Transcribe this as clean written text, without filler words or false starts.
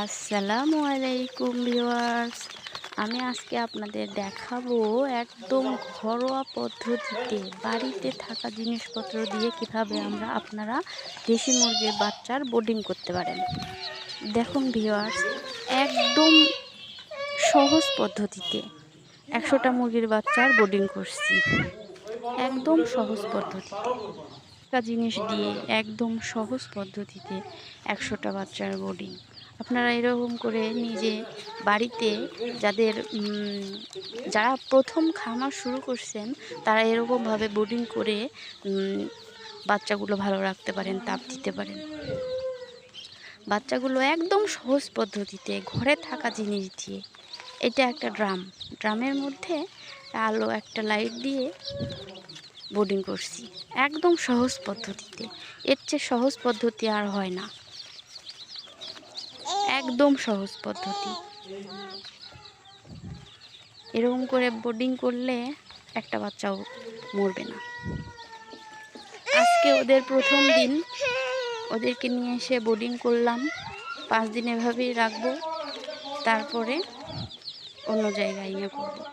আসসালামু আলাইকুম ভিউয়ার্স। আমি আজকে আপনাদের দেখাবো একদম ঘরোয়া পদ্ধতিতে বাড়িতে থাকা জিনিসপত্র দিয়ে কিভাবে আপনারা দেশি মুরগির বাচ্চার বোর্ডিং করতে পারেন। দেখুন ভিউয়ার্স, একদম সহজ পদ্ধতিতে ১০০টা মুরগির বাচ্চার বোর্ডিং করছি। একদম সহজ পদ্ধতিতে জিনিস দিয়ে একদম সহজ পদ্ধতিতে ১০০টা বাচ্চার বোর্ডিং আপনারা এরকম করে নিজে বাড়িতে যারা প্রথম খামার শুরু করছেন তারা এরকমভাবে বোর্ডিং করে বাচ্চাগুলো ভালো রাখতে পারেন, তাপ দিতে পারেন। বাচ্চাগুলো একদম সহজ পদ্ধতিতে ঘরে থাকা জিনিস দিয়ে, এটা একটা ড্রামের মধ্যে আলো একটা লাইট দিয়ে বোর্ডিং করছি একদম সহজ পদ্ধতিতে। এর চেয়ে সহজ পদ্ধতি আর হয় না, একদম সহজ পদ্ধতি। এরকম করে বোর্ডিং করলে একটা বাচ্চাও মরবে না। আজকে ওদের প্রথম দিন, ওদেরকে নিয়ে এসে বোর্ডিং করলাম। 5 দিন এভাবেই রাখবো, তারপরে অন্য জায়গায় নিয়ে করবো।